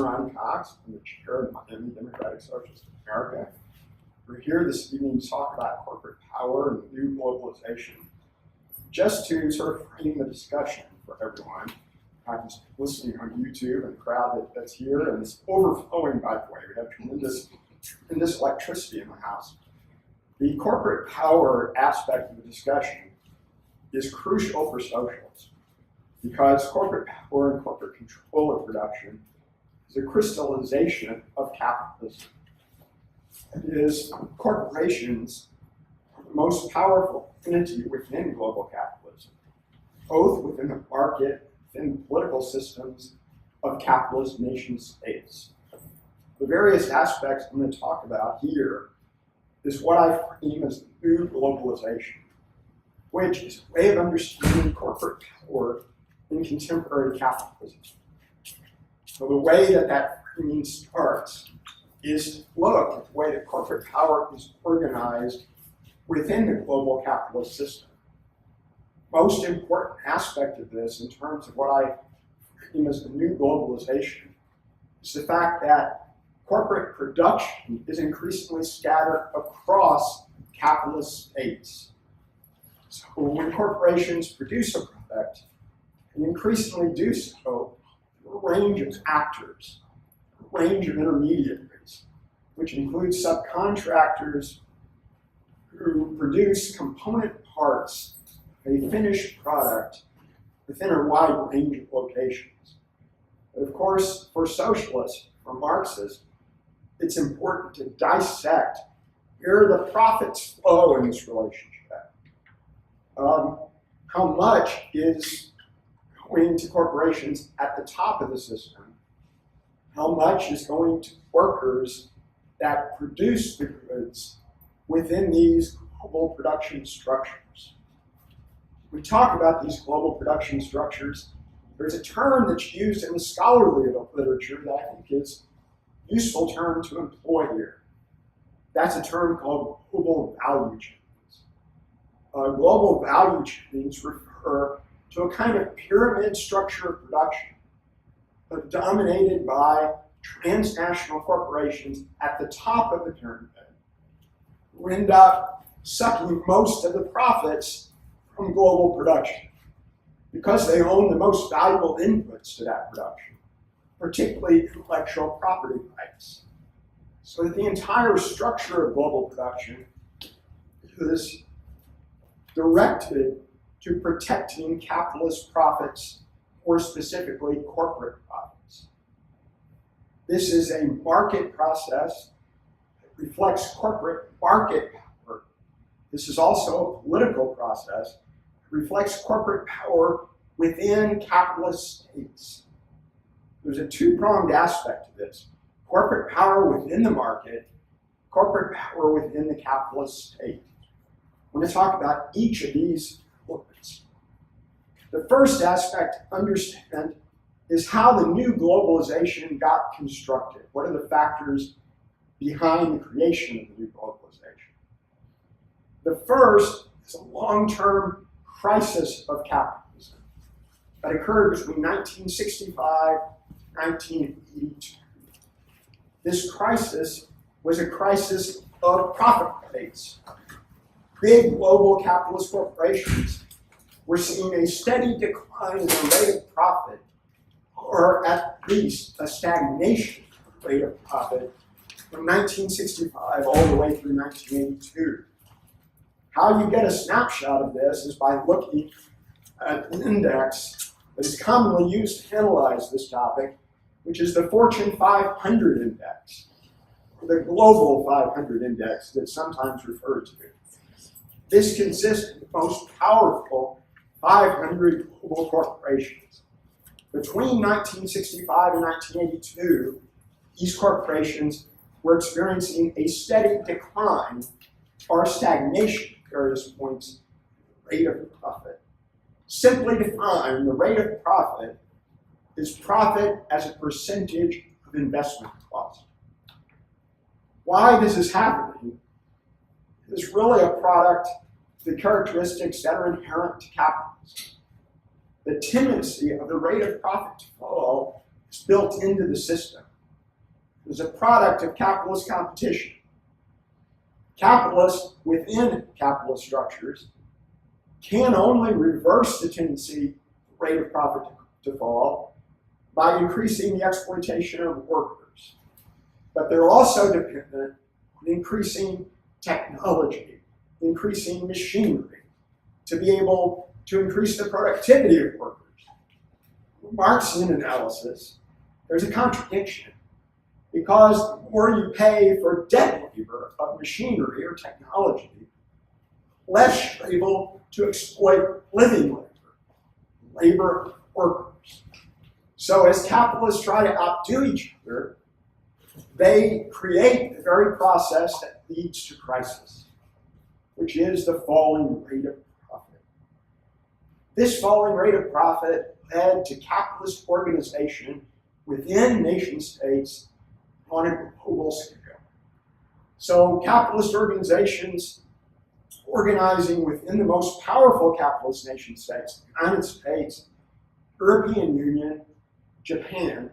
ronald-cox. I'm the chair of Miami Democratic Socialists of America. We're here this evening to talk about corporate power and new globalization. Just to sort of frame the discussion for everyone, I'm just listening on YouTube and the crowd that's here, and it's overflowing, by the way. We have tremendous electricity in the house. The corporate power aspect of the discussion is crucial for socialists because corporate power and corporate control of production is a crystallization of capitalism. It is corporations are the most powerful entity within global capitalism, both within the market, within the political systems of capitalist nation states. The various aspects I'm going to talk about here is what I frame as the new globalization, which is a way of understanding corporate power in contemporary capitalism. So the way that framing starts is to look at the way that corporate power is organized within the global capitalist system. Most important aspect of this in terms of what I frame as the new globalization is the fact that corporate production is increasingly scattered across capitalist states. So when corporations produce a product, they increasingly do so through a range of actors, a range of intermediaries, which includes subcontractors who produce component parts of a finished product within a wide range of locations. But of course, for socialists, for Marxists, it's important to dissect where the profits flow in this relationship. How much is going to corporations at the top of the system? How much is going to workers that produce the goods within these global production structures? We talk about these global production structures. There's a term that's used in the scholarly literature that I think is a useful term to employ here. That's a term called global value chains. Global value chains refer to a kind of pyramid structure of production, but dominated by transnational corporations at the top of the pyramid, who end up sucking most of the profits from global production because they own the most valuable inputs to that production, particularly intellectual property rights. So that the entire structure of global production is directed to protecting capitalist profits, or specifically corporate profits. This is a market process that reflects corporate market power. This is also a political process that reflects corporate power within capitalist states. There's a two-pronged aspect to this: corporate power within the market, corporate power within the capitalist state. I'm going to talk about each of these elements. The first aspect to understand is how the new globalization got constructed. What are the factors behind the creation of the new globalization? The first is a long-term crisis of capitalism that occurred between 1965 and 1982. This crisis was a crisis of profit rates. Big global capitalist corporations were seeing a steady decline in the rate of profit, or at least a stagnation rate of profit, from 1965 all the way through 1982. How you get a snapshot of this is by looking at an index that is commonly used to analyze this topic, which is the Fortune 500 index, or the Global 500 index that's sometimes referred to. This consists of the most powerful 500 global corporations. Between 1965 and 1982, these corporations were experiencing a steady decline or stagnation at various points in the rate of profit. Simply defined, the rate of profit is profit as a percentage of investment cost. Why this is happening is really a product of the characteristics that are inherent to capitalism. The tendency of the rate of profit to fall is built into the system. is a product of capitalist competition. Capitalists within capitalist structures can only reverse the tendency, rate of profit to fall, by increasing the exploitation of workers. But they're also dependent on increasing technology, increasing machinery, to be able to increase the productivity of workers. Marxian analysis, there's a contradiction, because the more you pay for dead labor of machinery or technology, less you're able to exploit living labor workers. So as capitalists try to outdo each other, they create the very process that leads to crisis, which is the falling rate of profit. This falling rate of profit led to capitalist organization within nation states on a global scale. So capitalist organizations organizing within the most powerful capitalist nation states, the United States, European Union, Japan,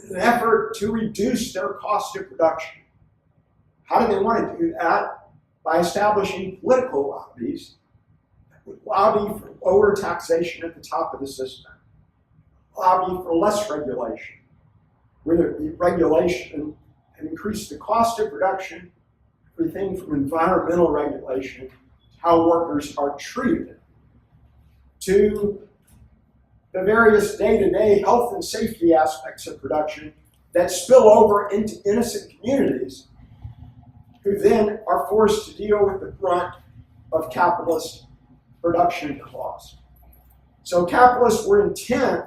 in an effort to reduce their cost of production. How do they want to do that? By establishing political lobbies that would lobby for lower taxation at the top of the system, lobby for less regulation, whether it be regulation and increase the cost of production, everything from environmental regulation to how workers are treated, to the various day-to-day health and safety aspects of production that spill over into innocent communities who then are forced to deal with the brunt of capitalist production costs. So capitalists were intent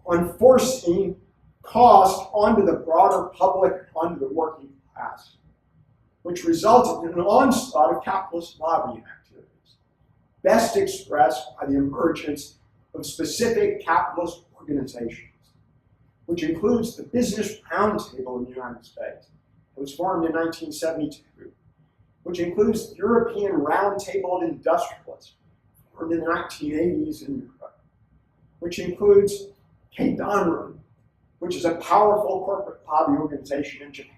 on forcing cost onto the broader public, onto the working class, which resulted in an onslaught of capitalist lobbying activities, best expressed by the emergence of specific capitalist organizations, which includes the Business Roundtable in the United States. It was formed in 1972, which includes the European Roundtable of Industrialists, formed in the 1980s in Europe, which includes Capitalism, which is a powerful corporate lobby organization in Japan.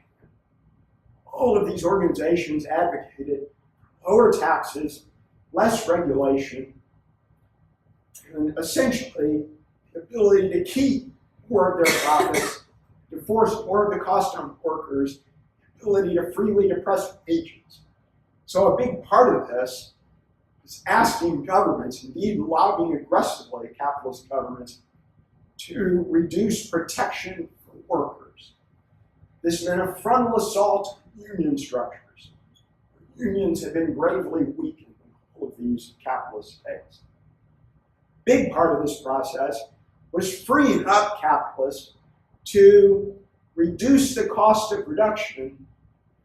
All of these organizations advocated lower taxes, less regulation, and essentially the ability to keep more of their profits, to force more of the cost on workers, the ability to freely depress wages. So a big part of this is asking governments, indeed lobbying aggressively at capitalist governments, to reduce protection for workers. This meant a frontal assault on union structures. Unions have been gravely weakened in all of these capitalist states. Big part of this process was freeing up capitalists to reduce the cost of production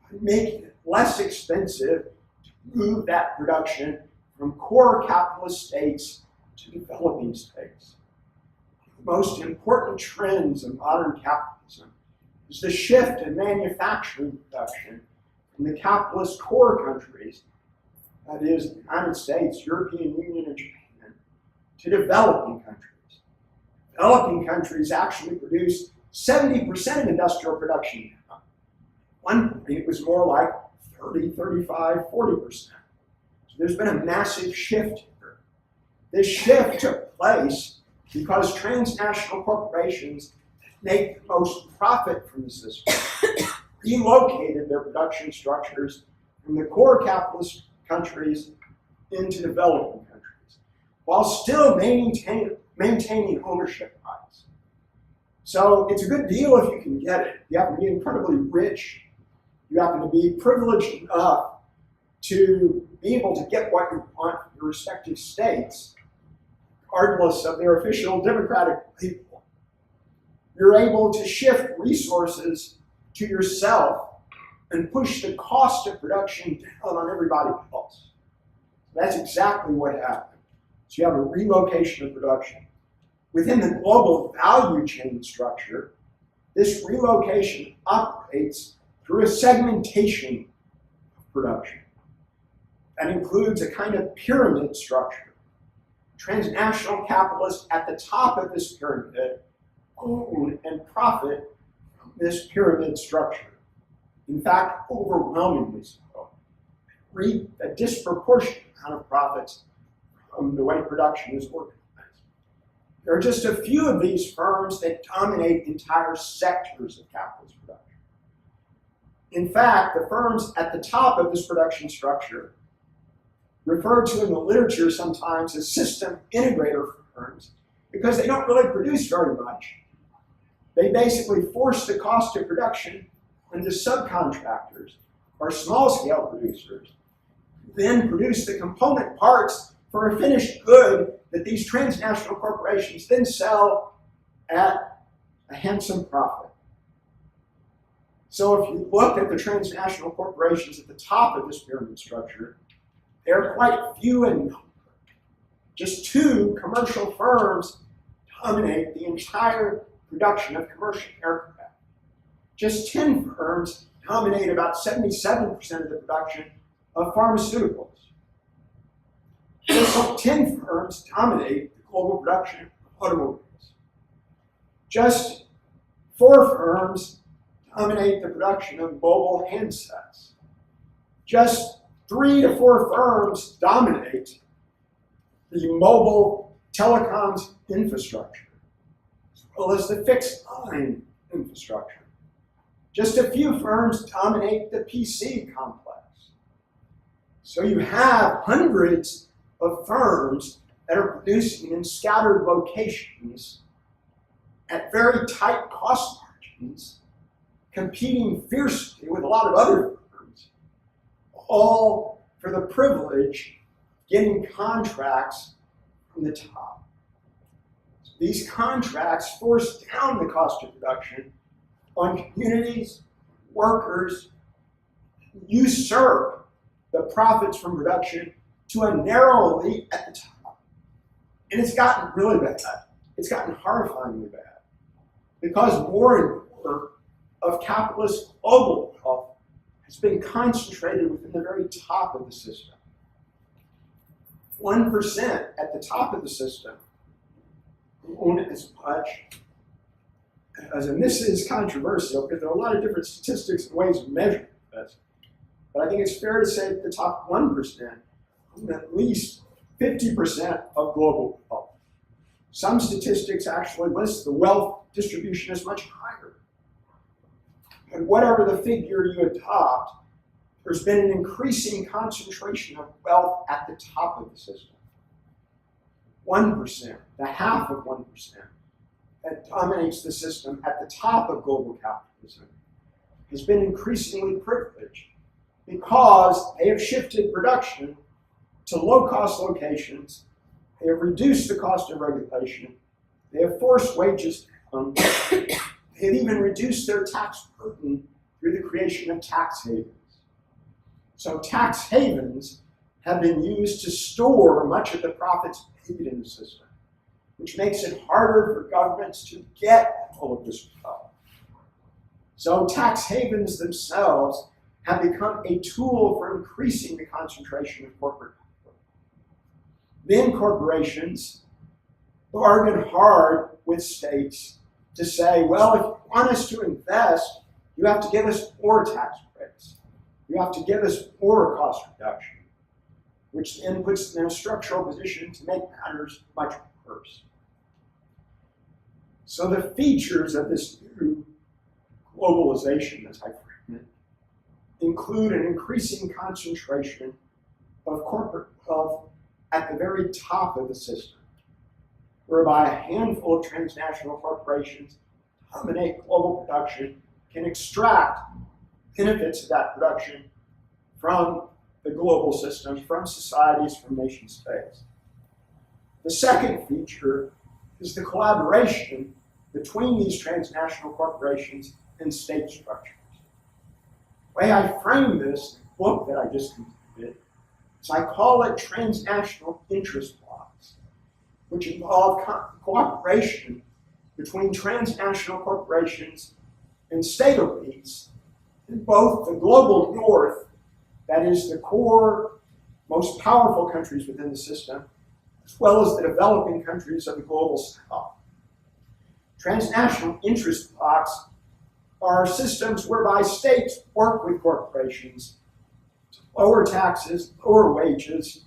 by making it less expensive to move that production from core capitalist states to developing states. The most important trends of modern capitalism is the shift in manufacturing production from the capitalist core countries, that is, the United States, European Union, and Japan, to developing countries. Developing countries actually produce 70% of industrial production now. At one point, it was more like 30, 35, 40%. So there's been a massive shift here. This shift took place because transnational corporations that make the most profit from the system relocated their production structures from the core capitalist countries into developing countries, while still maintaining ownership rights. So it's a good deal if you can get it. You have to be incredibly rich. You happen to be privileged enough to be able to get what you want from your respective states, regardless of their official democratic label. You're able to shift resources to yourself and push the cost of production down on everybody else. That's exactly what happened. So you have a relocation of production. Within the global value chain structure, this relocation operates through a segmentation of production. That includes a kind of pyramid structure. Transnational capitalists at the top of this pyramid own and profit from this pyramid structure. In fact, overwhelmingly so, reap a disproportionate amount of profits from the way production is organized. There are just a few of these firms that dominate entire sectors of capitalist production. In fact, the firms at the top of this production structure, referred to in the literature sometimes as system integrator firms, because they don't really produce very much. They basically force the cost of production onto subcontractors or small-scale producers, who then produce the component parts for a finished good that these transnational corporations then sell at a handsome profit. So if you look at the transnational corporations at the top of this pyramid structure, they're quite few in number. Just 2 commercial firms dominate the entire production of commercial aircraft. Just 10 firms dominate about 77% of the production of pharmaceuticals. Just 10 firms dominate the global production of automobiles. Just 4 firms dominate the production of mobile handsets. Just 3 to 4 firms dominate the mobile telecoms infrastructure, as well as the fixed line infrastructure. Just a few firms dominate the PC complex. So you have hundreds of firms that are producing in scattered locations at very tight cost margins, competing fiercely with a lot of other firms, all for the privilege of getting contracts from the top. So these contracts force down the cost of production on communities, workers, usurp the profits from production to a narrow elite at the top. And it's gotten really bad. It's gotten horrifyingly bad. Because more and more of capitalist global wealth has been concentrated within the very top of the system. 1% at the top of the system own as much as, and this is controversial because there are a lot of different statistics and ways of measuring this, but I think it's fair to say that the top 1% own at least 50% of global wealth. Some statistics actually list the wealth distribution as much higher. And whatever the figure you adopt, there's been an increasing concentration of wealth at the top of the system. 1%, the half of 1%, that dominates the system at the top of global capitalism, has been increasingly privileged because they have shifted production to low-cost locations, they have reduced the cost of regulation, they have forced wages down, they have even reduced their tax burden through the creation of tax havens. So tax havens have been used to store much of the profits made in the system, which makes it harder for governments to get all of this wealth. So tax havens themselves have become a tool for increasing the concentration of corporate capital. Then corporations bargain hard with states to say, well, if you want us to invest, you have to give us more tax breaks. You have to give us more cost reduction, which then puts them in a structural position to make matters much worse. So the features of this new globalization, as I frame it, include an increasing concentration of corporate wealth at the very top of the system, whereby a handful of transnational corporations dominate global production, can extract benefits of that production from the global system, from societies, from nation states. The second feature is the collaboration between these transnational corporations and state structures. The way I frame this in the book that I just completed is I call it transnational interest blocks, which involve cooperation between transnational corporations and state elites in both the global north, that is the core, most powerful countries within the system, as well as the developing countries of the global south. Transnational interest blocks are systems whereby states work with corporations to lower taxes, lower wages,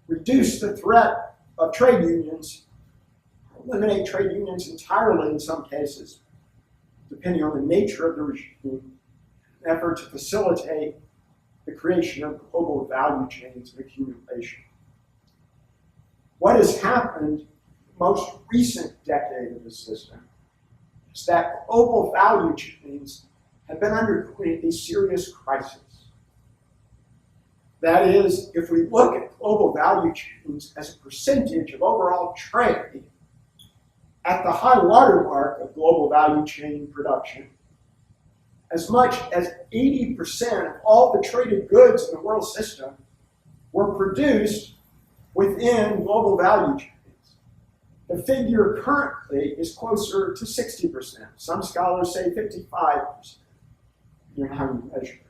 reduce the threat of trade unions, eliminate trade unions entirely in some cases, depending on the nature of the regime, in an effort to facilitate the creation of global value chains of accumulation. What has happened in the most recent decade of the system is that global value chains have been undergoing a serious crisis. That is, if we look at global value chains as a percentage of overall trade, at the high watermark of global value chain production, as much as 80% of all the traded goods in the world system were produced within global value chains. The figure currently is closer to 60%. Some scholars say 55%, depending on how you measure it.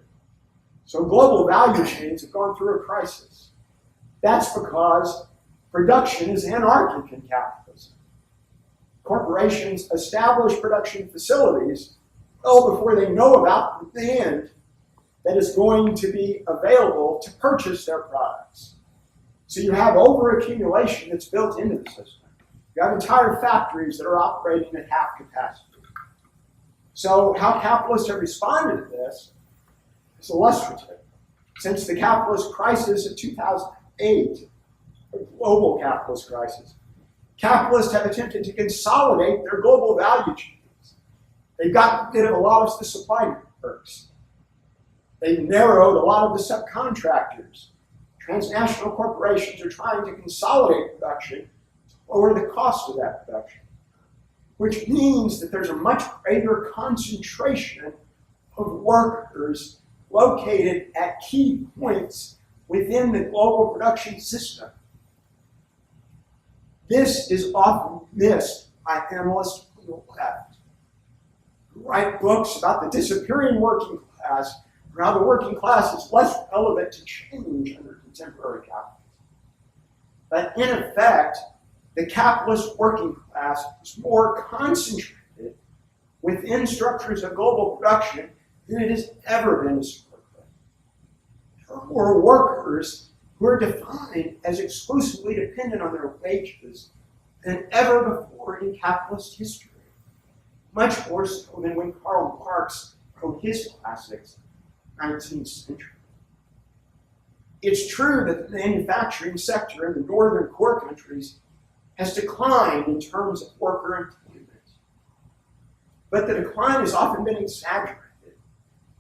So global value chains have gone through a crisis. That's because production is anarchic in capitalism. Corporations establish production facilities well before they know about the demand that is going to be available to purchase their products. So you have overaccumulation that's built into the system. You have entire factories that are operating at half capacity. So how capitalists have responded to this is illustrative. Since the capitalist crisis of 2008, the global capitalist crisis, capitalists have attempted to consolidate their global value chains. They've gotten rid of a lot of the supply networks. They've narrowed a lot of the subcontractors. Transnational corporations are trying to consolidate production to lower the cost of that production, which means that there's a much greater concentration of workers located at key points within the global production system. This is often missed by analysts on the left, who write books about the disappearing working class, or how the working class is less relevant to change under contemporary capitalism. But in effect, the capitalist working class is more concentrated within structures of global production than it has ever been historically. There are more workers who are defined as exclusively dependent on their wages than ever before in capitalist history. Much more so than when Karl Marx wrote his classics in the 19th century. It's true that the manufacturing sector in the northern core countries has declined in terms of worker employment. But the decline has often been exaggerated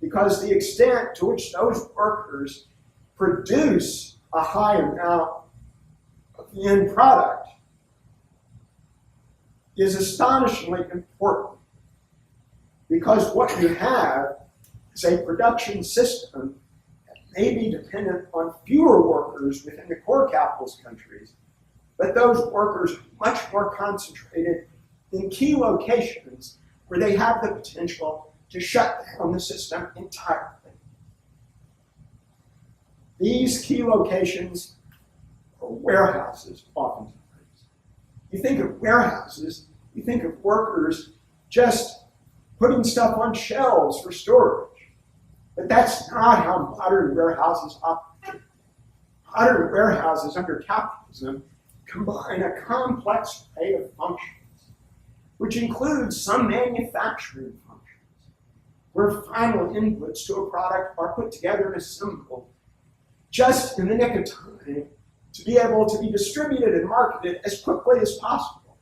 because the extent to which those workers produce a high amount of the end product is astonishingly important, because what you have is a production system that may be dependent on fewer workers within the core capitalist countries, but those workers are much more concentrated in key locations where they have the potential to shut down the system entirely. These key locations are warehouses, oftentimes. You think of warehouses, you think of workers just putting stuff on shelves for storage. But that's not how modern warehouses operate. Modern warehouses under capitalism combine a complex array of functions, which includes some manufacturing functions, where final inputs to a product are put together and assembled just in the nick of time to be able to be distributed and marketed as quickly as possible.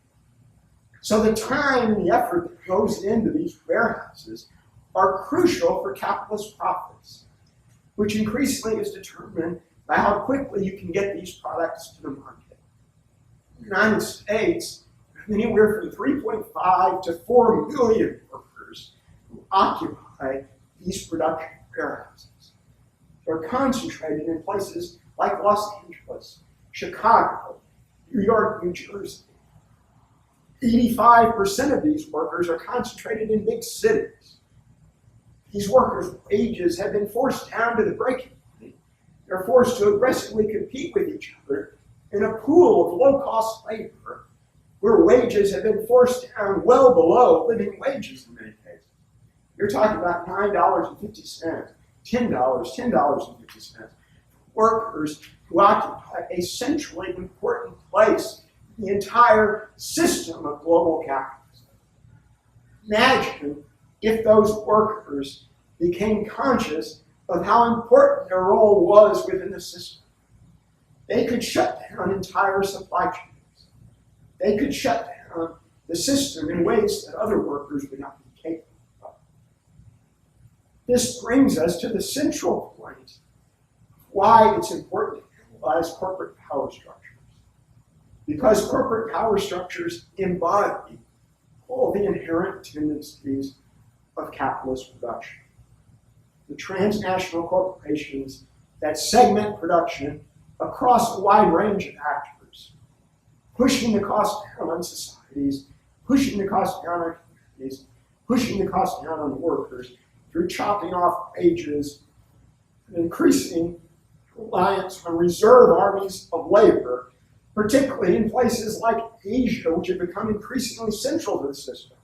So the time and the effort that goes into these warehouses are crucial for capitalist profits, which increasingly is determined by how quickly you can get these products to the market. In the United States, anywhere from 3.5 to 4 million workers who occupy these production warehouses. They're concentrated in places like Los Angeles, Chicago, New York, New Jersey. 85% of these workers are concentrated in big cities. These workers' wages have been forced down to the breaking point. They're forced to aggressively compete with each other in a pool of low-cost labor where wages have been forced down well below living wages in many cases. You're talking about $9.50, $10.50. Workers who occupy a centrally important place in the entire system of global capitalism. Imagine if those workers became conscious of how important their role was within the system. They could shut down entire supply chains. They could shut down the system in ways that other workers would not be capable of. This brings us to the central point of why it's important to analyze corporate power structures. Because corporate power structures embody all the inherent tendencies of capitalist production. The transnational corporations that segment production across a wide range of actors, pushing the cost down on societies, pushing the cost down on communities, pushing the cost down on workers through chopping off wages and increasing reliance on reserve armies of labor, particularly in places like Asia, which have become increasingly central to the system.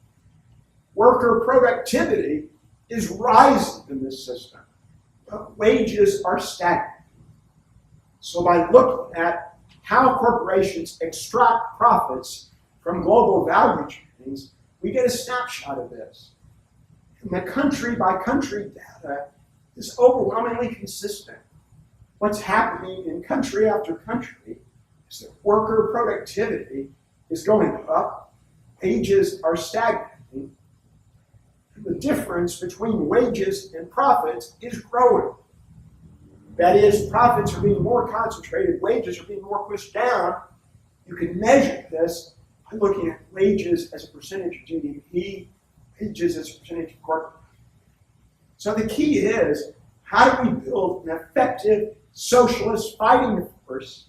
Worker productivity is rising in this system, but wages are stagnant. So by looking at how corporations extract profits from global value chains, we get a snapshot of this. And the country-by-country data is overwhelmingly consistent. What's happening in country after country is that worker productivity is going up, wages are stagnating, and the difference between wages and profits is growing. That is, profits are being more concentrated, wages are being more pushed down. You can measure this by looking at wages as a percentage of GDP, wages as a percentage of corporate. So the key is, how do we build an effective socialist fighting force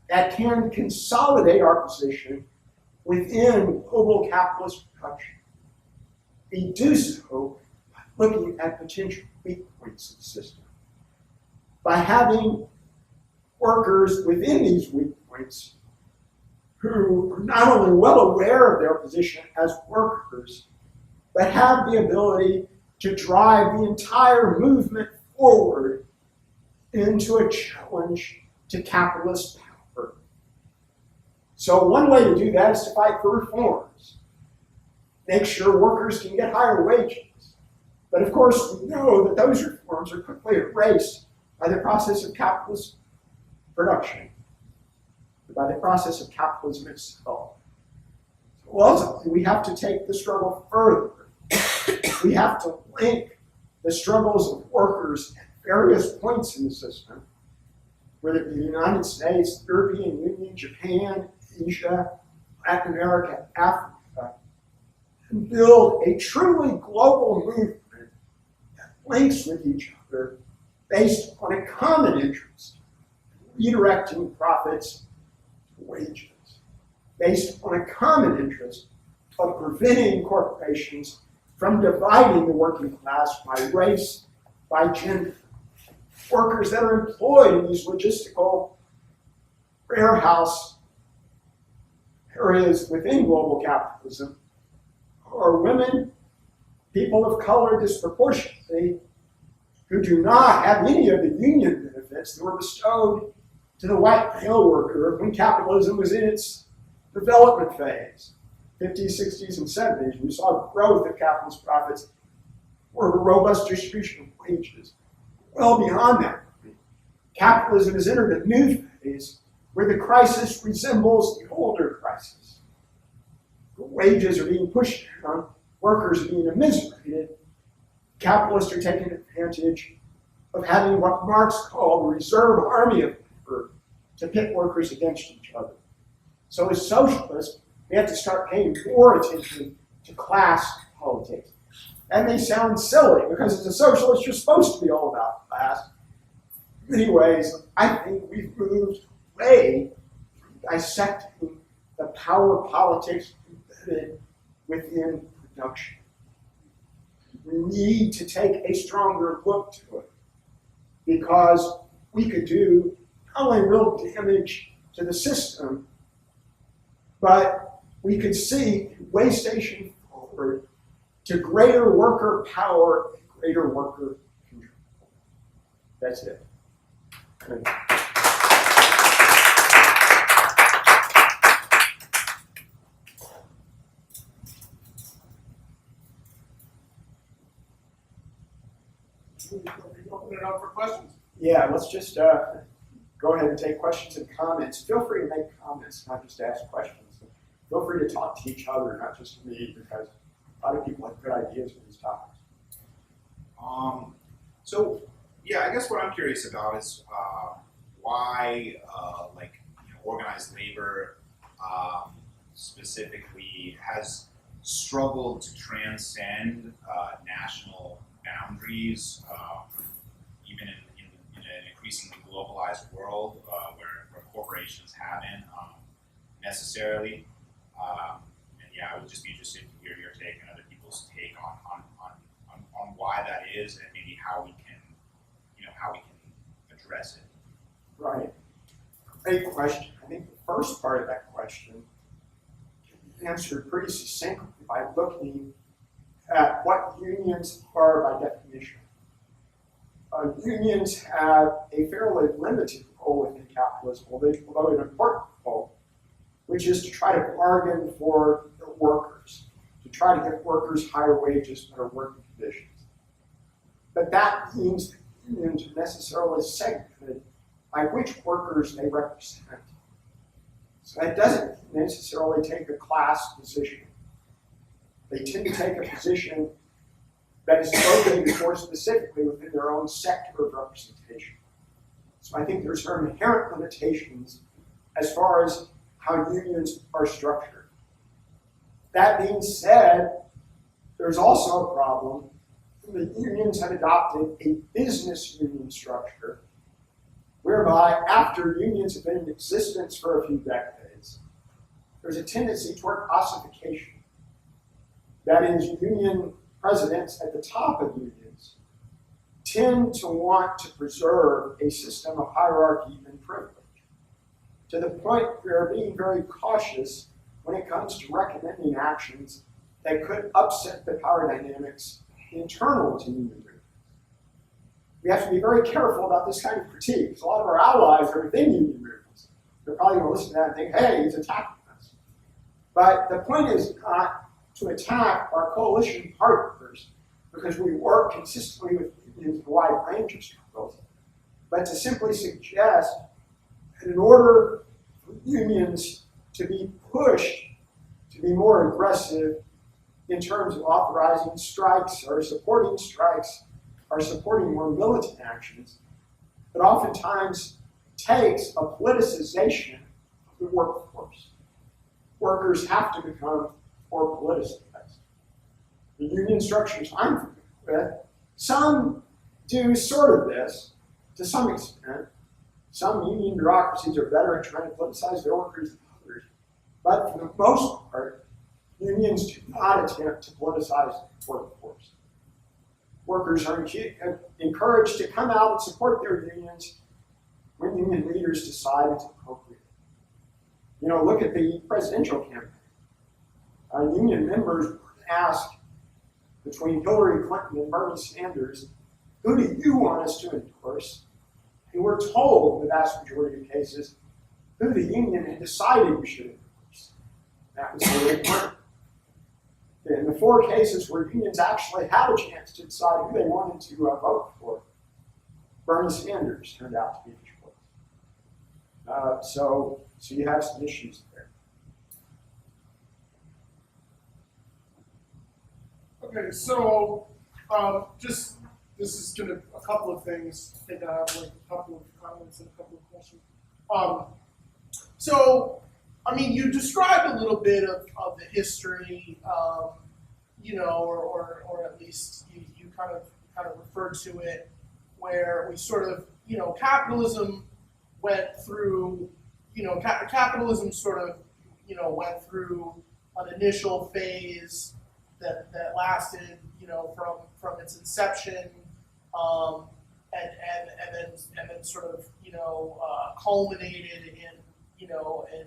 that can consolidate our position within global capitalist production? We do so by looking at potential weak points of the system. By having workers within these weak points who are not only well aware of their position as workers, but have the ability to drive the entire movement forward into a challenge to capitalist power. So one way to do that is to fight for reforms. Make sure workers can get higher wages. But of course, we know that those reforms are quickly erased by the process of capitalist production, by the process of capitalism itself. So ultimately, we have to take the struggle further. We have to link the struggles of workers at various points in the system, whether it be the United States, the European Union, Japan, Asia, Latin America, Africa, and build a truly global movement that links with each other based on a common interest, redirecting profits to wages, based on a common interest of preventing corporations from dividing the working class by race, by gender. Workers that are employed in these logistical warehouse areas within global capitalism are women, people of color disproportionately, who do not have any of the union benefits that were bestowed to the white male worker when capitalism was in its development phase, 50s, 60s, and 70s. We saw growth of capitalist profits or a robust distribution of wages. Well beyond that, capitalism has entered a new phase where the crisis resembles the older crisis. The wages are being pushed down, workers are being immiserated. Capitalists are taking advantage of having what Marx called a reserve army of labor to pit workers against each other. So as socialists, we have to start paying more attention to class politics. That may sound silly, because as a socialist, you're supposed to be all about class. In many ways, I think we've moved away from dissecting the power politics embedded within production. We need to take a stronger look to it, because we could do not only real damage to the system, but we could see a way station forward to greater worker power and greater worker control. That's it. Open it up for questions. Yeah, let's just go ahead and take questions and comments. Feel free to make comments, not just ask questions. Feel free to talk to each other, not just to me, because a lot of people have good ideas for these topics. So, yeah, I guess what I'm curious about is why, organized labor specifically has struggled to transcend national boundaries, even in an increasingly globalized world where corporations haven't necessarily. And yeah, I would just be interested to hear your take and other people's take on why that is, and maybe how we can address it. Right. Great question. I think the first part of that question can be answered pretty succinctly by looking at what unions are by definition. Unions have a fairly limited role within capitalism, although an important role, which is to try to bargain for the workers, to try to get workers higher wages, better working conditions. But that means that unions are necessarily segmented by which workers they represent. So that doesn't necessarily take a class position. They tend to take a position that is located more specifically within their own sector of representation. So I think there's some inherent limitations as far as how unions are structured. That being said, there's also a problem. The unions have adopted a business union structure whereby after unions have been in existence for a few decades, there's a tendency toward ossification. That is, union presidents at the top of unions tend to want to preserve a system of hierarchy and privilege, to the point where they're being very cautious when it comes to recommending actions that could upset the power dynamics internal to union movements. We have to be very careful about this kind of critique, because a lot of our allies are within union movements. They're probably going to listen to that and think, hey, he's attacking us. But the point is not to attack our coalition partners, because we work consistently with unions in a wide range of struggles, but to simply suggest that in order for unions to be pushed to be more aggressive in terms of authorizing strikes or supporting more militant actions, it oftentimes takes a politicization of the workforce. Workers have to become more politicized. The union structures I'm familiar with, some do sort of this to some extent. Some union bureaucracies are better at trying to politicize their workers than others. But for the most part, unions do not attempt to politicize the workforce. Workers are encouraged to come out and support their unions when union leaders decide it's appropriate. You know, look at the presidential campaign. Union members were asked between Hillary Clinton and Bernie Sanders, who do you want us to endorse? And we're told, in the vast majority of cases, who the union had decided we should endorse. That was Hillary Clinton. In the 4 cases where unions actually had a chance to decide who they wanted to vote for, Bernie Sanders turned out to be the choice. So you have some issues there. Okay, so this is gonna a couple of things. I think I have like a couple of comments and a couple of questions. So I mean, you described a little bit of the history, or at least you kind of referred to it, where we sort of, capitalism went through, capitalism sort of, went through an initial phase that lasted, from its inception, and then sort of, culminated in, in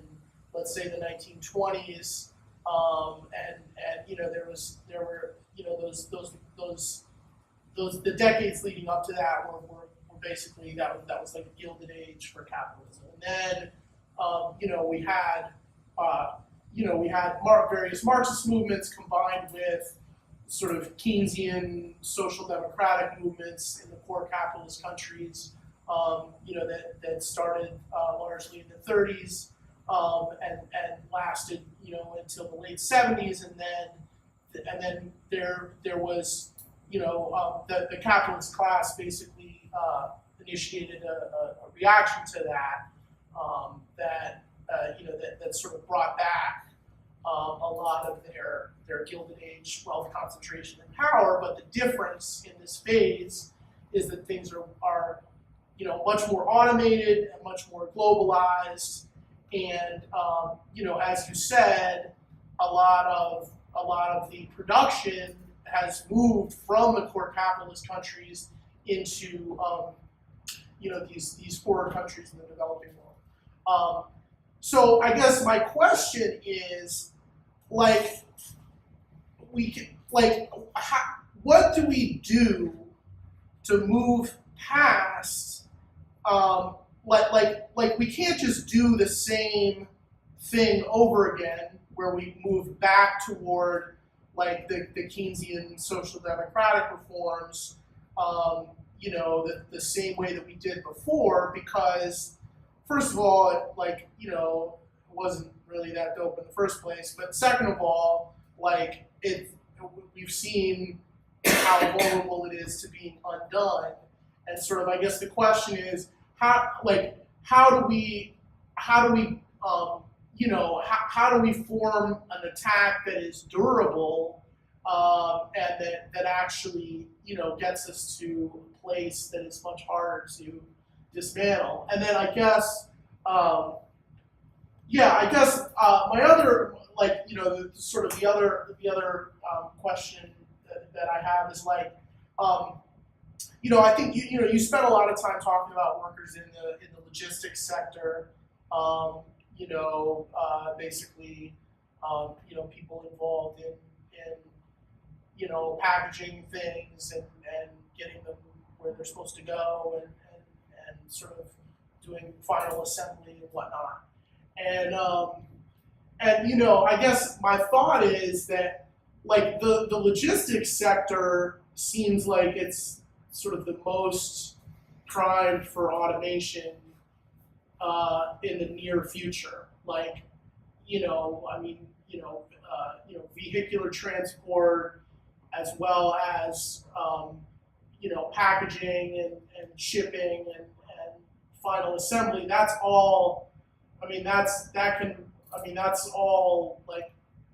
let's say the 1920s, and there the decades leading up to that were basically that was like a gilded age for capitalism. And then we had various Marxist movements combined with sort of Keynesian social democratic movements in the core capitalist countries, that started largely in the 30s and lasted until the late 70s, and then there was the capitalist class basically initiated a reaction to that that sort of brought back a lot of their Gilded Age wealth concentration and power. But the difference in this phase is that things are much more automated and much more globalized, and as you said, a lot of the production has moved from the core capitalist countries into these poorer countries in the developing world. So I guess my question is, what do we do to move past, we can't just do the same thing over again, where we move back toward the Keynesian social democratic reforms, the same way that we did before, because first of all, it wasn't really that dope in the first place. But second of all, we've seen how vulnerable it is to being undone. And sort of, I guess the question is, how do we form an attack that is durable, and that actually gets us to a place that is much harder to dismantle. And then I guess my other the other question that I have is I think you spent a lot of time talking about workers in the logistics sector, basically people involved in packaging things and getting them where they're supposed to go, and sort of doing final assembly and whatnot. And I guess my thought is that the logistics sector seems like it's sort of the most primed for automation in the near future. Vehicular transport, as well as packaging and shipping and final assembly. That's all. That's all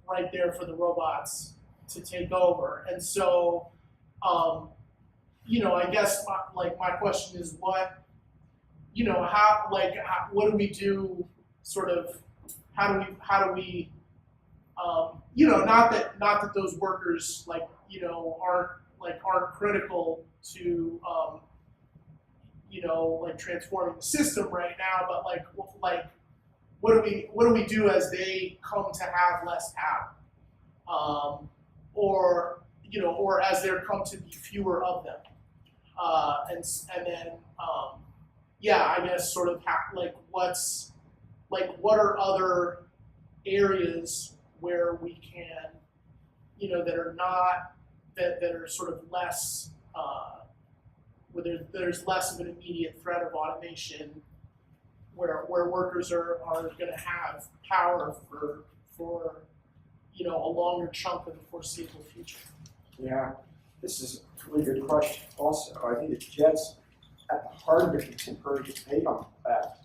right there for the robots to take over. And so, I guess my question is, what do we do? Sort of, how do we not that those workers aren't critical to transforming the system right now, but what do we do as they come to have less power, or as there come to be fewer of them, and then I guess sort of what are other areas where we can that are sort of less where there's less of an immediate threat of automation, where workers are going to have power for a longer chunk of the foreseeable future. Yeah, this is a really good question. Also, I think it gets at the heart of the contemporary debate on that,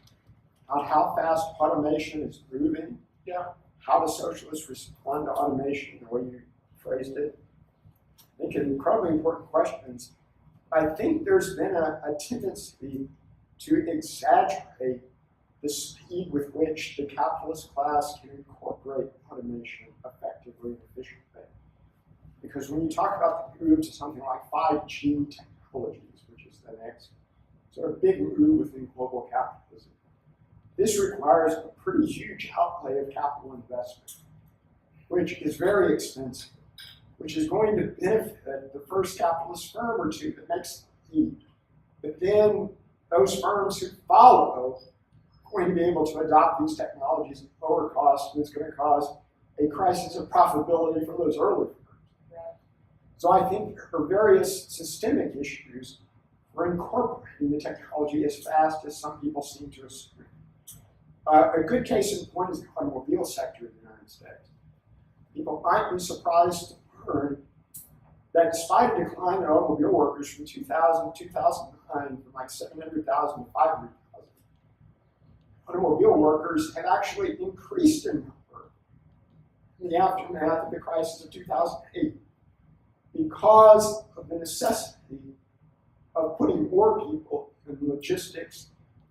on how fast automation is moving. Yeah. How the socialists respond to automation, the way you phrased it. I think incredibly important questions. I think there's been a tendency to exaggerate the speed with which the capitalist class can incorporate automation effectively and efficiently. Because when you talk about the move to something like 5G technologies, which is the next sort of big move within global capitalism, this requires a pretty huge outlay of capital investment, which is very expensive, which is going to benefit the first capitalist firm or two that makes the heat. But then those firms who follow are going to be able to adopt these technologies at lower cost, and it's going to cause a crisis of profitability for those early firms. So I think there are various systemic issues for incorporating the technology as fast as some people seem to assume. A good case in point is the automobile sector in the United States. People might be surprised to learn that despite a decline in automobile workers from 2000 to 2009 from like 700,000 to 500,000, automobile workers have actually increased in number in the aftermath of the crisis of 2008 because of the necessity of putting more people in logistics,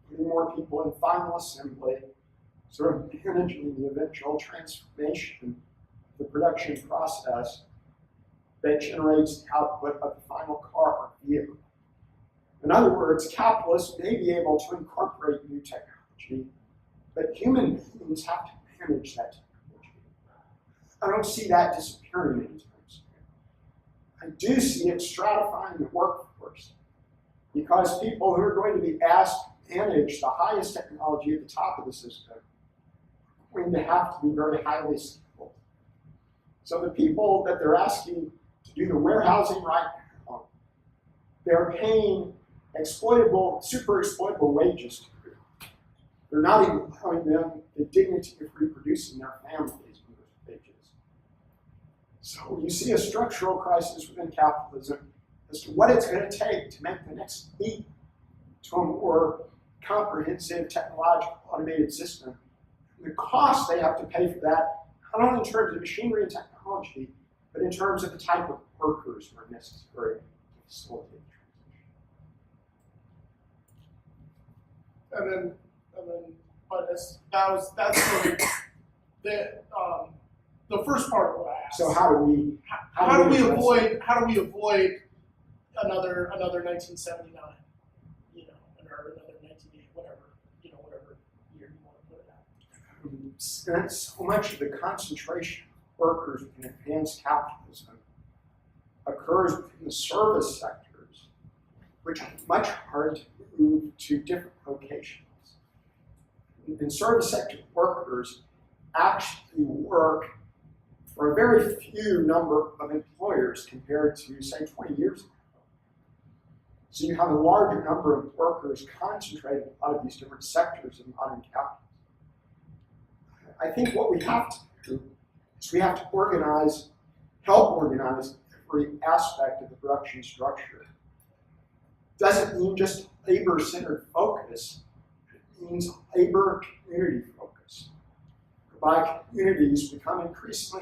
putting more people in final assembly, sort of managing the eventual transformation of the production process that generates the output of the final car or vehicle. In other words, capitalists may be able to incorporate new technology, but human beings have to manage that technology. I don't see that disappearing anytime soon. I do see it stratifying the workforce because people who are going to be asked to manage the highest technology at the top of the system are going to have to be very highly skilled. So the people that they're asking to do the warehousing right now, they're paying exploitable, super exploitable wages to do. They're not even allowing them the dignity of reproducing their families with those wages. So you see a structural crisis within capitalism as to what it's going to take to make the next leap to a more comprehensive, technological, automated system. And the cost they have to pay for that, not only in terms of machinery and technology, but in terms of the type of workers who are necessary to facilitate And then, but that's sort of the first part of what I asked. So how do we how do we avoid another 1979, or another 1980, whatever year you want to put it at? So much of the concentration of workers in advanced capitalism occurs within the service sectors, which are much harder to move to different locations. And service sector workers actually work for a very few number of employers compared to, say, 20 years ago. So you have a larger number of workers concentrated in a lot of these different sectors of modern capitalism. I think what we have to do is we have to help organize every aspect of the production structure. Doesn't mean just labor-centered focus, it means labor community focus, whereby communities become increasingly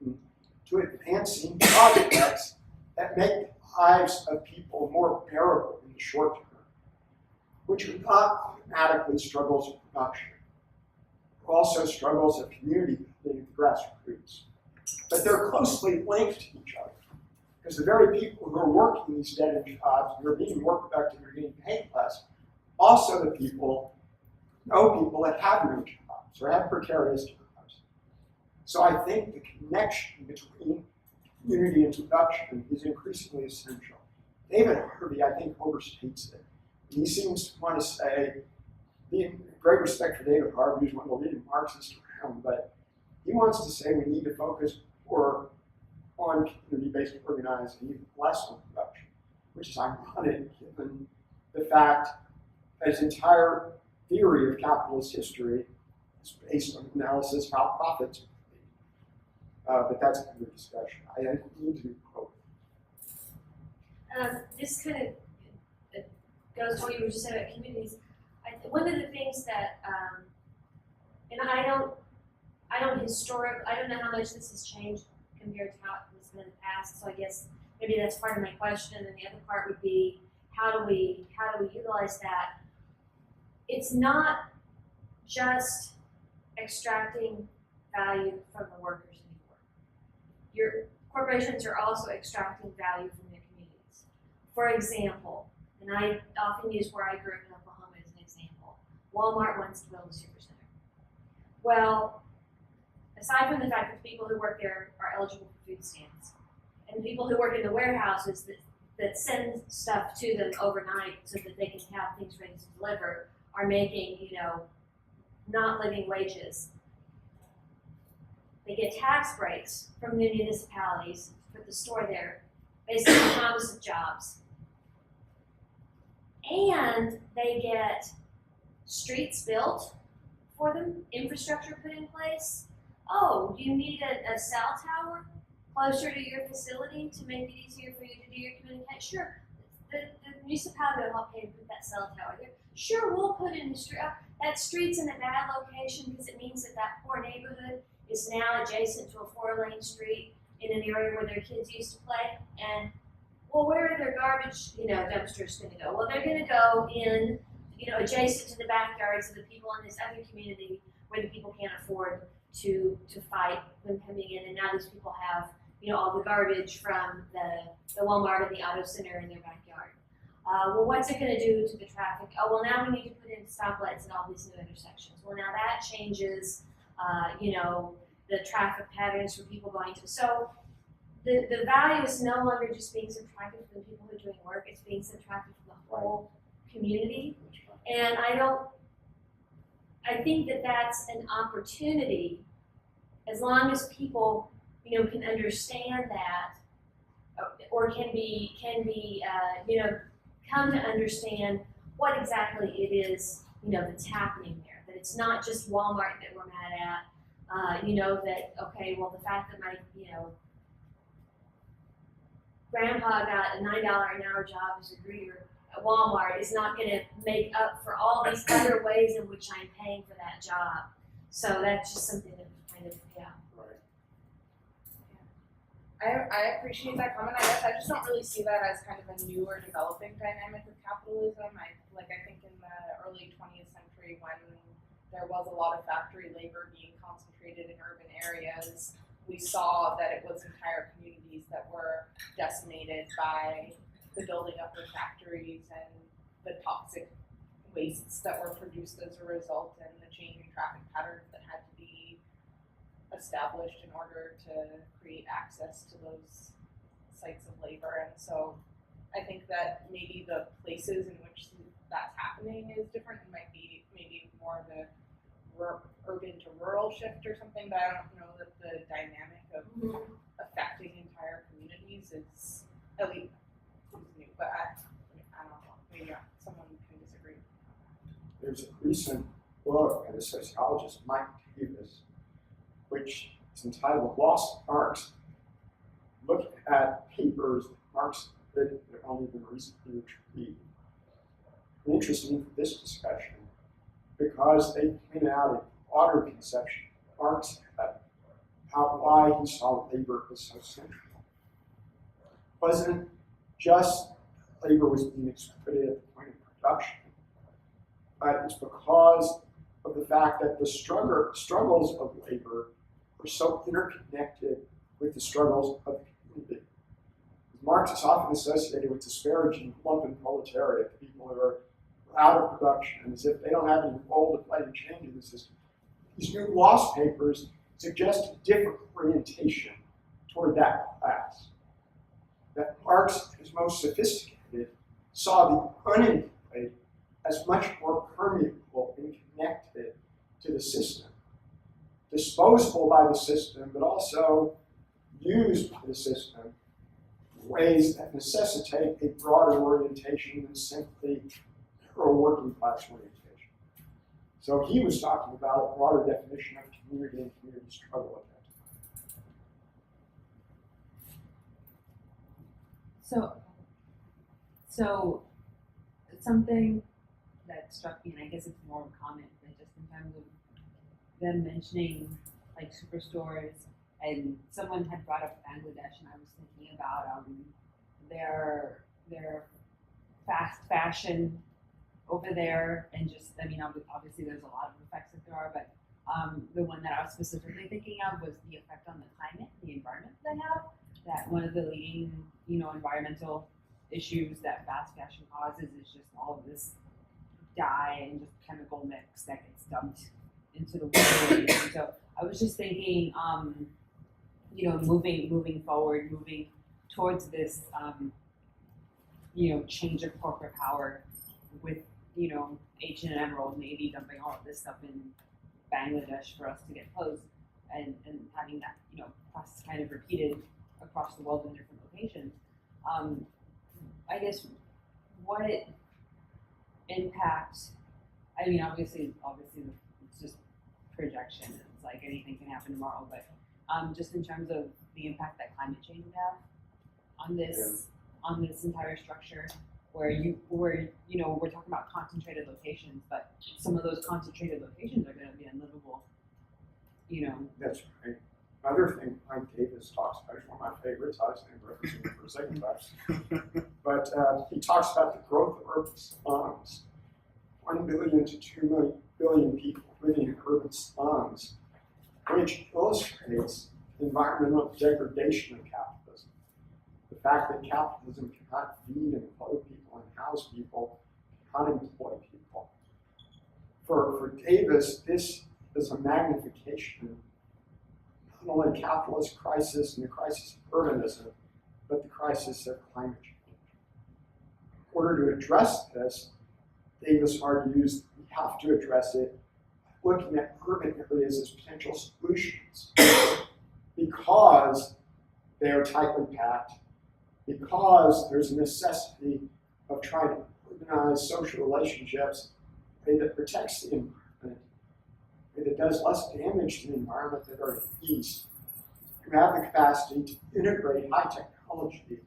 important to advancing projects that make the lives of people more bearable in the short term, which are not automatically struggles of production, but also struggles of community building at the grassroots. But they're closely linked to each other, because the very people who are working these dead-end jobs, who are being more productive, who are getting paid less, also the people that have no jobs or have precarious jobs. So I think the connection between community and production is increasingly essential. David Harvey, I think, overstates it. He seems to want to say, great respect for David Harvey, who's one of the leading Marxists around, but he wants to say we need to focus more on community-based organizing, even less on production, which is ironic given the fact that his entire theory of capitalist history is based on analysis of how profits are made. But that's another discussion. I need to do both. This kind of goes to what you were just saying about communities. One of the things that, and I don't know how much this has changed compared to how it was in the past. So I guess maybe that's part of my question. And the other part would be, how do we utilize that? It's not just extracting value from the workers anymore. Your corporations are also extracting value from their communities. For example, and I often use where I grew up in Oklahoma as an example, Walmart wants to build a supercenter. Well, aside from the fact that the people who work there are eligible for food stamps, and people who work in the warehouses that send stuff to them overnight so that they can have things ready to deliver are making, not living wages. They get tax breaks from the municipalities to put the store there, based on the promise of jobs. And they get streets built for them, infrastructure put in place. Oh, do you need a cell tower closer to your facility to make it easier for you to do your communication? Sure, the municipality will help pay to put that cell tower there. Sure, we'll put in the street. That street's in a bad location because it means that poor neighborhood is now adjacent to a 4-lane street in an area where their kids used to play. And, well, where are their garbage, dumpsters going to go? Well, they're going to go in, adjacent to the backyards of the people in this other community where the people can't afford to fight when coming in. And now these people have, all the garbage from the Walmart and the auto center in their backyard. Well, what's it going to do to the traffic? Oh, well, now we need to put in stoplights in all these new intersections. Well, now that changes, the traffic patterns for people going to. So the value is no longer just being subtracted from the people who are doing work, it's being subtracted from the whole community. And I think that that's an opportunity, as long as people, can understand that, or can be, come to understand what exactly it is, that's happening there. That it's not just Walmart that we're mad at. That, okay, well, the fact that my, grandpa got a $9 an hour job as a greeter at Walmart is not going to make up for all these other ways in which I'm paying for that job. So that's just something that kind of, I appreciate that comment. I guess I just don't really see that as kind of a new or developing dynamic of capitalism. I think in the early 20th century, when there was a lot of factory labor being concentrated in urban areas, we saw that it was entire communities that were decimated by the building up of factories and the toxic wastes that were produced as a result, and the changing traffic patterns that had to be established in order to create access to those sites of labor. And so I think that maybe the places in which that's happening is different. It might be maybe more of a urban to rural shift or something, but I don't know that the dynamic of affecting entire communities is, at least, new. But I don't know, maybe someone can disagree. There's a recent book by the sociologist Mike Davis, which is entitled Lost Marks. Look at papers Marx written that have only been recently retrieved. Interesting for this discussion, because they point out a broader conception Marx had about why he saw labor as so central. It wasn't just labor was being exploited at the point of production, but it's because of the fact that the struggles of labor were so interconnected with the struggles of the community. Marx is often associated with disparaging lumpen proletariat, the people who are out of production, as if they don't have any role to play in changing the system. These new lost papers suggest a different orientation toward that class. That Marx, who's most sophisticated, saw the unemployed as much more permeable and connected to the system, disposable by the system, but also used by the system in ways that necessitate a broader orientation than simply a working class orientation. So he was talking about a broader definition of community and community struggle at that time. So something that struck me, and I guess it's more of a comment, but just in terms of them mentioning like superstores, and someone had brought up Bangladesh, and I was thinking about their fast fashion over there, and just, I mean, obviously there's a lot of effects that there are, but the one that I was specifically thinking of was the effect on the climate, the environment they have. That one of the leading, environmental issues that fast fashion causes is just all of this dye and just chemical mix that gets dumped into the water. So I was just thinking, moving forward, moving towards this, change of corporate power with, H&M, Old Navy dumping all of this stuff in Bangladesh for us to get clothes, and having that, process kind of repeated across the world in different locations. I guess what impact, I mean, obviously it's just projection. It's like anything can happen tomorrow, but just in terms of the impact that climate change would have on this entire structure, where we're talking about concentrated locations, but some of those concentrated locations are going to be unlivable. That's right. Another thing Mike Davis talks about, is one of my favorites, I was going to reference him for a second time, but he talks about the growth of urban slums. 1 billion to 2 billion people living in urban slums, which illustrates the environmental degradation of capitalism. The fact that capitalism cannot feed and clothe people and house people, cannot employ people. For Davis, this is a magnification not only capitalist crisis and the crisis of urbanism, but the crisis of climate change. In order to address this, Davis argues we have to address it looking at urban areas as potential solutions because they are tightly packed, because there's a necessity of trying to organize social relationships in a way that protects the environment, that does less damage to the environment than are east. You have the capacity to integrate high technology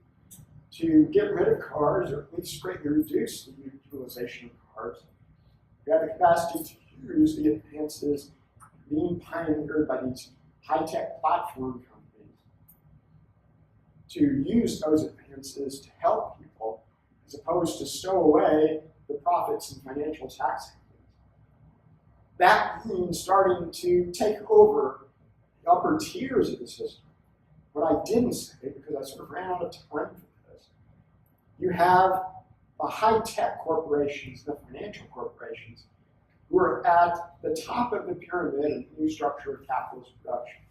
to get rid of cars or at least greatly reduce the utilization of cars. You have the capacity to use the advances being pioneered by these high-tech platform companies to use those advances to help people as opposed to stow away the profits in financial tax havens. That means starting to take over the upper tiers of the system. What I didn't say, because I sort of ran out of time for this, you have the high-tech corporations, the financial corporations, who are at the top of the pyramid in the new structure of capitalist production.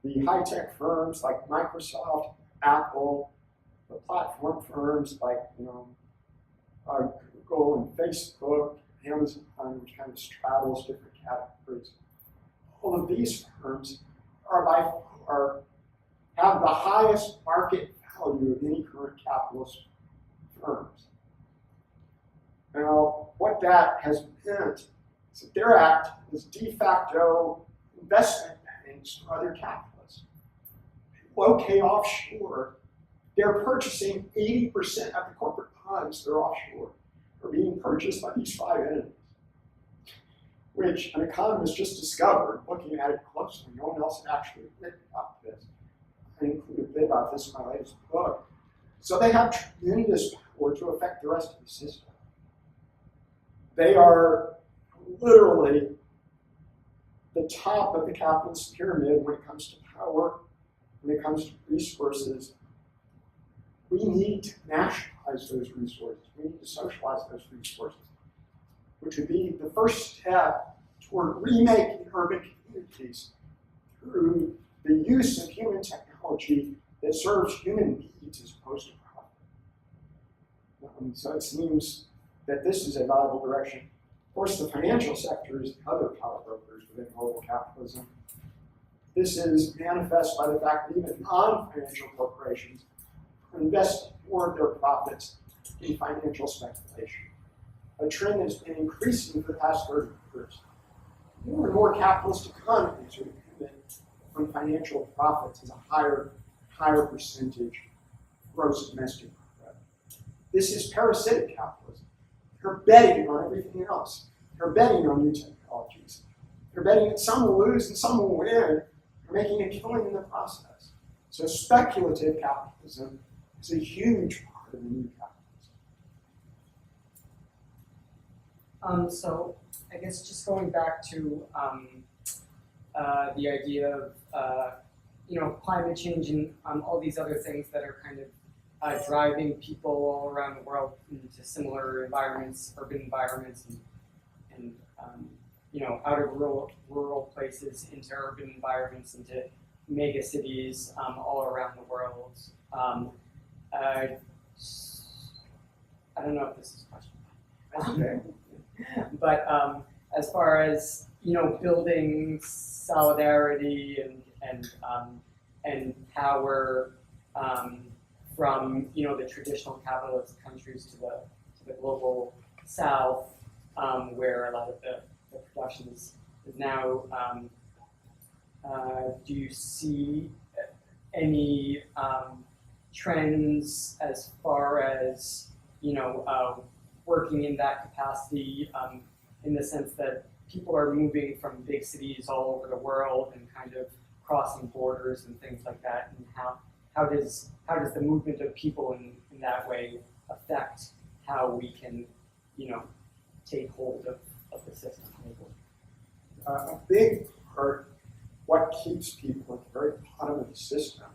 The high-tech firms like Microsoft, Apple, the platform firms like Google and Facebook, Amazon, which kind of straddles different categories. All of these firms have the highest market value of any current capitalist firms. Now, what that has meant is that they're acting as de facto investment banks for other capitalists. Locate offshore, they're purchasing 80% of the corporate bonds that are offshore, are being purchased by these 5 entities, which an economist just discovered, looking at it closely. No one else had actually written about this. I include a bit about this in my latest book. So they have tremendous power to affect the rest of the system. They are literally the top of the capitalist pyramid when it comes to power, when it comes to resources. We need to nationalize those resources. We need to socialize those resources, which would be the first step toward remaking urban communities through the use of human technology that serves human needs as opposed to profit. So it seems that this is a viable direction. Of course, the financial sector is the other power brokers within global capitalism. This is manifest by the fact that even non-financial corporations are investing more of their profits in financial speculation, a trend that's been increasing for the past 30 years. More and more capitalist economies are dependent on financial profits as a higher percentage of gross domestic product. This is parasitic capitalism. They're betting on everything else. They're betting on new technologies. They're betting that some will lose and some will win. They're making a killing in the process. So speculative capitalism is a huge part of the new capitalism. So I guess just going back to the idea of climate change and all these other things that are kind of driving people all around the world into similar environments, urban environments, and out of rural places into urban environments, into mega cities all around the world. I don't know if this is a question. Okay. But as far as building solidarity and power from the traditional capitalist countries to the global south, where a lot of the production is now. Do you see any trends as far as working in that capacity, in the sense that people are moving from big cities all over the world and kind of crossing borders and things like that, and how does the movement of people in that way affect how we can take hold of the system? A big part, what keeps people at the very bottom of the system,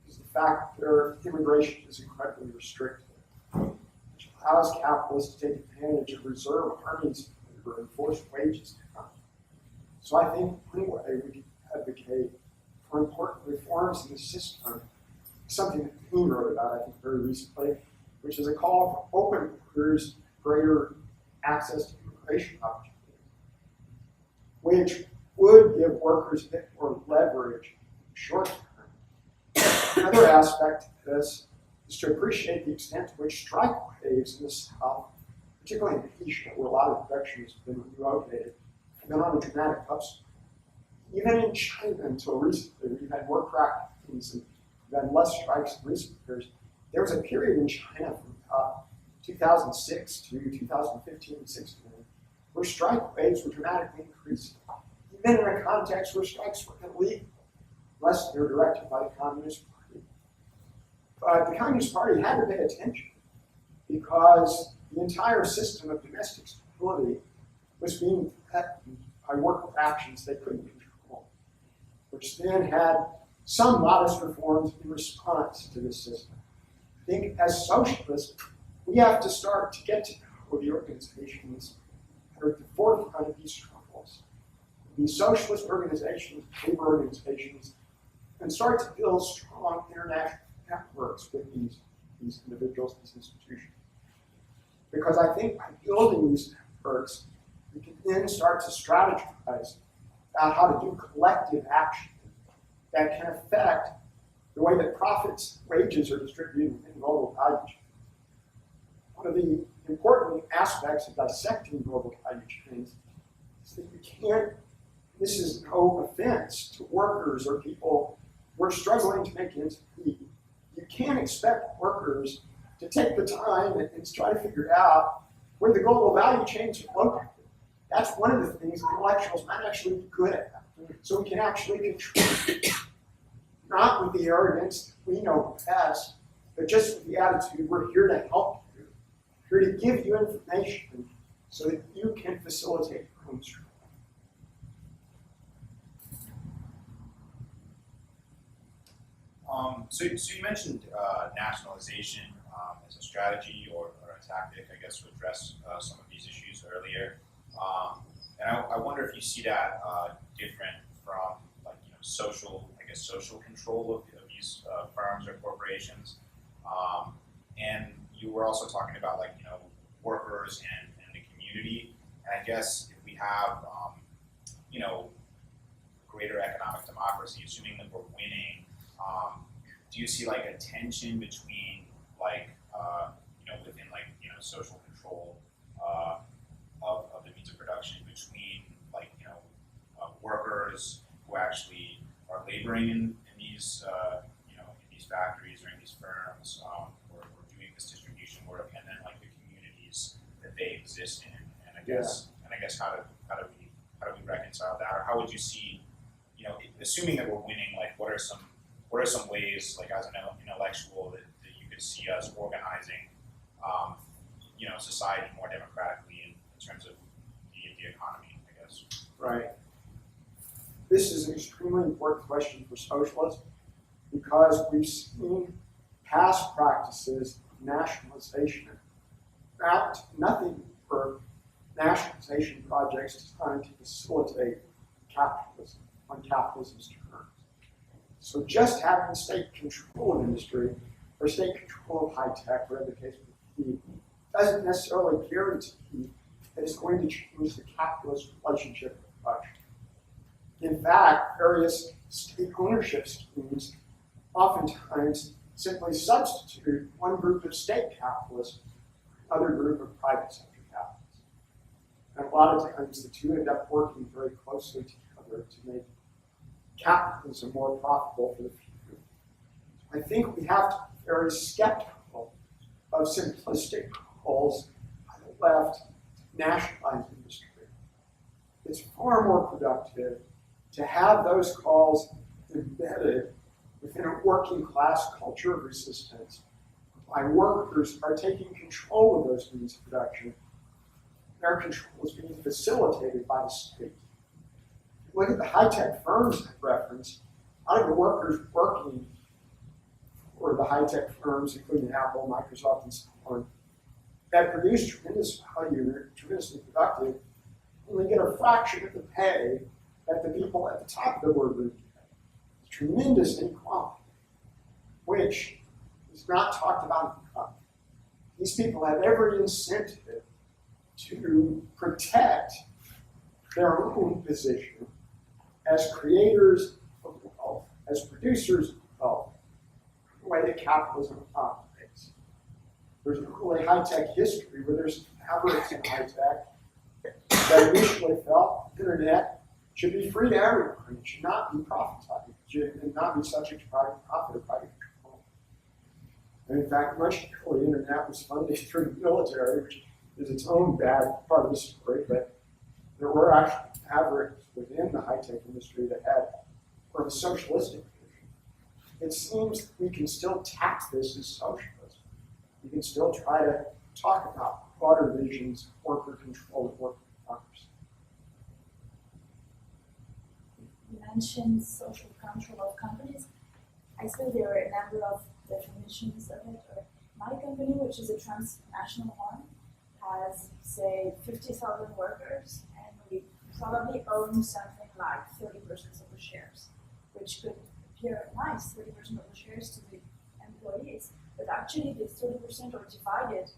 is the fact that their immigration is incredibly restricted, which allows capitalists to take advantage of reserve armies for enforced wages to come. So I think one way we can advocate for important reforms in the system is something that Kuhn wrote about, I think, very recently, which is a call for open borders, greater access to immigration opportunities, which would give workers a bit more leverage short term. Another aspect of this is to appreciate the extent to which strike waves in the South, particularly in Asia, where a lot of production has been relocated, have been on a dramatic upswing. Even in China, until recently, we've had more practices and we've had less strikes in recent years. There was a period in China from 2006 to 2015-16 where strike waves were dramatically increasing, even in a context where strikes were illegal, unless they were directed by the Communist Party. But the Communist Party had to pay attention because the entire system of domestic stability was being threatened by worker actions they couldn't control, which then had some modest reforms in response to this system. I think as socialists, we have to start to get to know the organizations that are at the forefront of these struggles. These socialist organizations, labor organizations, and start to build strong international networks with these individuals, these institutions. Because I think by building these networks, we can then start to strategize about how to do collective action that can affect the way that profits, wages are distributed within global value chains. One of the important aspects of dissecting global value chains is that you can't, this is no offense to workers or people who are struggling to make ends meet. You can't expect workers to take the time and try to figure out where the global value chains are located. That's one of the things intellectuals might actually be good at. So we can actually contribute, not with the arrogance that we know best, but just with the attitude, we're here to help you, here to give you information so that you can facilitate your own struggle. So you mentioned nationalization as a strategy or a tactic, I guess, to address some of these issues earlier. And I wonder if you see that different from social control of these firms or corporations. And you were also talking about workers and the community. And I guess if we have greater economic democracy, assuming that we're winning, do you see a tension between within social control of the means of production between workers who actually are laboring in these in these factories or in these firms or doing this distribution work, and then the communities that they exist in, and I guess how do we reconcile that, or how would you see assuming that we're winning, what are some ways as an intellectual that you could see us organizing society more democratically in terms of the economy, I guess. Right. This is an extremely important question for socialists because we've seen past practices of nationalization amount to nothing for nationalization projects designed to facilitate capitalism on capitalism's terms. So just having state control of industry or state control of high tech, whatever the case may be, doesn't necessarily guarantee that it's going to change the capitalist relationship with production. In fact, various state ownership schemes oftentimes simply substitute one group of state capitalists for another group of private sector capitalists. And a lot of times the two end up working very closely together to make capitalism more profitable for the few. I think we have to be very skeptical of simplistic calls by the left to nationalize industry. It's far more productive to have those calls embedded within a working class culture of resistance, by workers are taking control of those means of production. Their control is being facilitated by the state. Look at the high-tech firms I referenced. A lot of the workers working for the high-tech firms, including Apple, Microsoft, and so on, that produce tremendous value and are tremendously productive, only get a fraction of the pay that the people at the top of the boardroom get. Tremendous inequality, which is not talked about enough. These people have every incentive to protect their own position as creators of wealth, as producers of wealth, the way that capitalism operates. There's a really high-tech history where there's avarice in high-tech that initially felt the internet should be free to everyone. It should not be profitable. It should not be subject to private profit or private control. And in fact, much before the internet was funded through the military, which is its own bad part of the story, but there were actually avarice within the high-tech industry that had more of a socialistic vision. It seems we can still tax this as socialism. We can still try to talk about broader visions of worker control and worker democracy. You mentioned social control of companies. I suppose there are a number of definitions of it. My company, which is a transnational one, has, say, 50,000 workers, and we probably own something like 30% of the shares, which could appear nice, 30% of the shares to the employees. But actually, this 30% are divided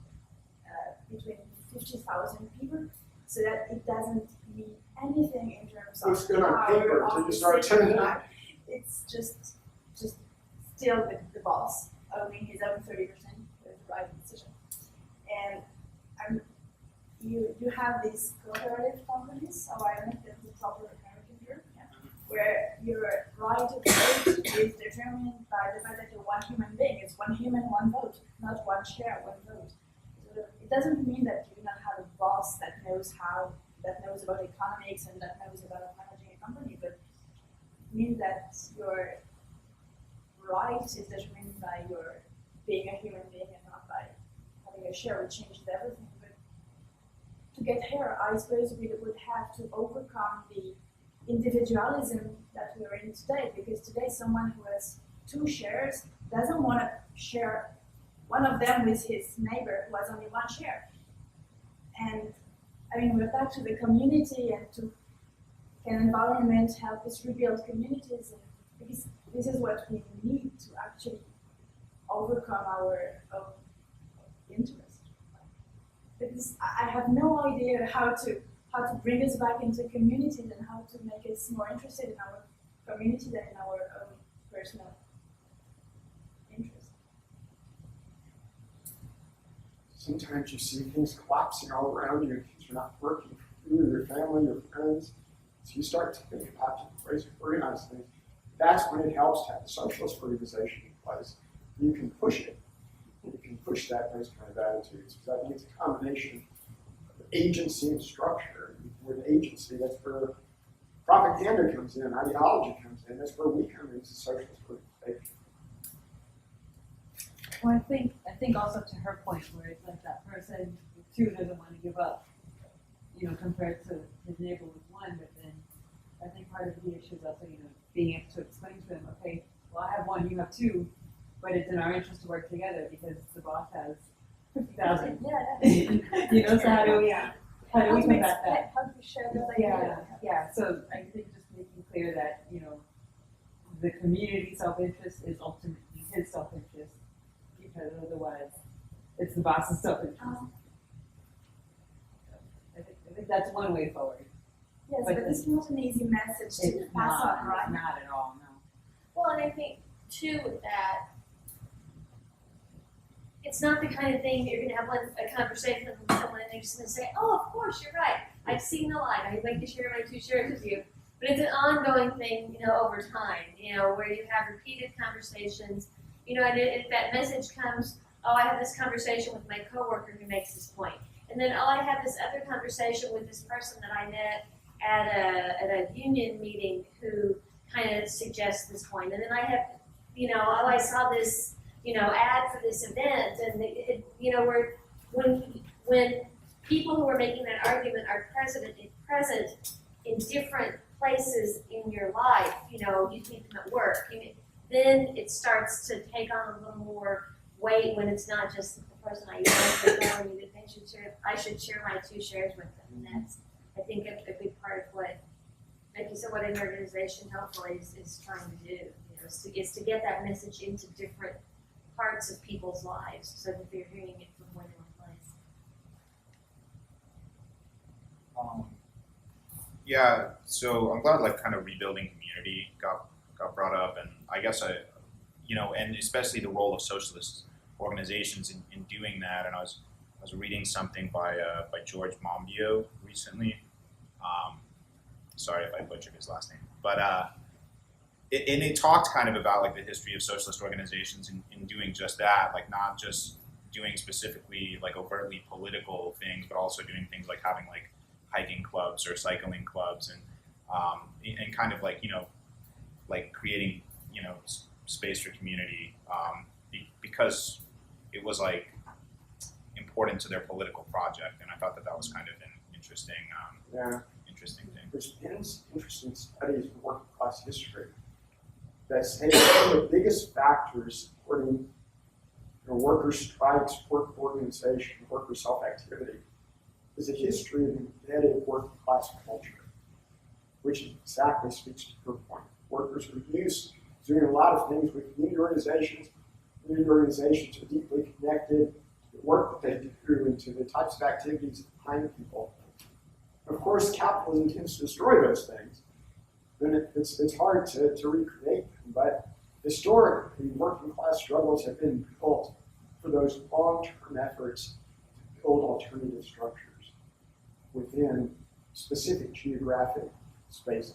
between 50,000 people, so that it doesn't mean anything in terms of Looks good on paper until you start turning it. It's just still the boss owning his own 30% is the right decision. And you have these cooperative companies, so I don't think that's the proper American term, where your right to vote is determined by the fact that you're one human being. It's one human, one vote, not one share, one vote. So it doesn't mean that you do not have a boss that knows about economics and that knows about managing a company, but it means that your right is determined by your being a human being and not by having a share, which changes everything. But to get here, I suppose we would have to overcome the individualism that we're in today, because today someone who has 2 shares doesn't want to share one of them with his neighbor who has only 1 share. And I mean, we're back to the community and to can environment help us rebuild communities, and because this is what we need to actually overcome our own interest. Because I have no idea how to bring us back into communities and how to make us more interested in our community than in our own personal interest. Sometimes you see things collapsing all around you and things are not working for you, your family, your friends. So you start to think about different ways to organize things. That's when it helps to have a socialist organization in place. You can push it. You can push those kind of attitudes. Because I think it's a combination of agency and structure. With agency, that's where propaganda comes in, ideology comes in. That's where we come in as a socialist organization. Well, I think also to her point, where it's like that person with 2 doesn't want to give up, compared to his neighbor with 1. But then I think part of the issue is also, being able to explain to him, okay, well, I have 1, you have 2, but it's in our interest to work together because the boss has 50,000. Yeah. So how do we combat that? How do we share that Yeah. So I think just making clear that, the community self-interest is ultimately his self-interest, because otherwise it's the boss's self-interest. I think that's one way forward. Yes, But but it's not an easy message to It's pass not, on, right? it's not at all, no. Well, and I think too with that, it's not the kind of thing that you're gonna have a conversation with someone and they're just gonna say, oh, of course, you're right. I've seen the light. I'd like to share my 2 shares with you. But it's an ongoing thing, over time, where you have repeated conversations, and if that message comes, oh, I have this conversation with my coworker who makes this point. And then, oh, I have this other conversation with this person that I met at a union meeting who kind of suggests this point. And then I have, oh, I saw this, ad for this event, and where when people who are making that argument are present in different places in your life, you meet them at work, then it starts to take on a little more weight when it's not just the person I know, but telling me that I should share my 2 shares with them. And that's, I think, a big part of what, like you said, what an organization hopefully is trying to do, is to get that message into different parts of people's lives so that they're hearing it from more than one place. Yeah, so I'm glad kind of rebuilding community got brought up, and I guess and especially the role of socialist organizations in doing that. And I was reading something by George Monbiot recently. Sorry if I butchered his last name, but it talked kind of about the history of socialist organizations in doing just that, not just doing specifically overtly political things, but also doing things like having hiking clubs or cycling clubs, and kind of creating space for community, because it was important to their political project. And I thought that was kind of an interesting interesting thing. There's been interesting studies in working class history that say that one of the biggest factors supporting worker strikes, work organization, worker self-activity is a history of embedded working class culture, which exactly speaks to your point. Workers are used to doing a lot of things with community organizations. Community organizations are deeply connected to the work that they do and to the types of activities behind people. Of course, capitalism tends to destroy those things. Then it's hard to recreate them. But historically, working class struggles have been built for those long-term efforts to build alternative structures within specific geographic spaces.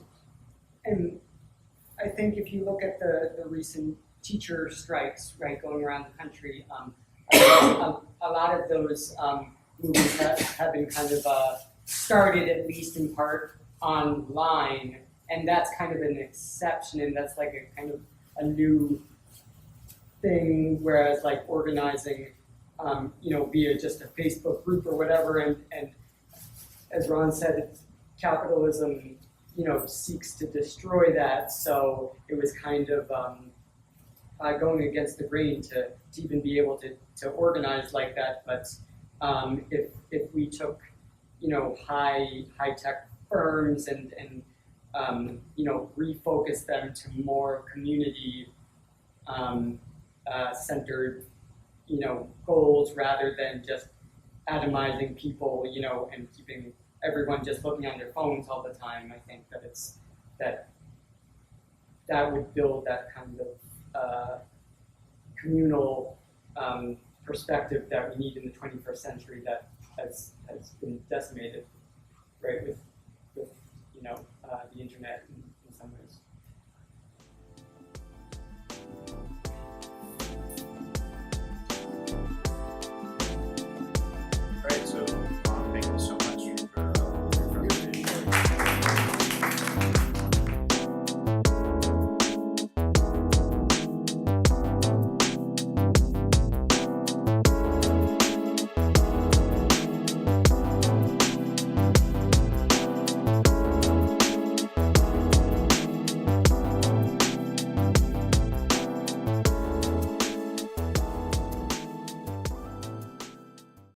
And I think if you look at the recent teacher strikes, right, going around the country, a lot of those movements have been kind of started, at least in part, online, and that's kind of an exception, and that's a kind of a new thing, whereas organizing, via just a Facebook group or whatever, and as Ron said, capitalism, seeks to destroy that, so it was kind of going against the grain to even be able to organize like that. But if we took, high tech firms and refocus them to more community centered, goals rather than just atomizing people, and keeping everyone just looking on their phones all the time. I think that that would build that kind of communal perspective that we need in the 21st century that has been decimated, right, with the internet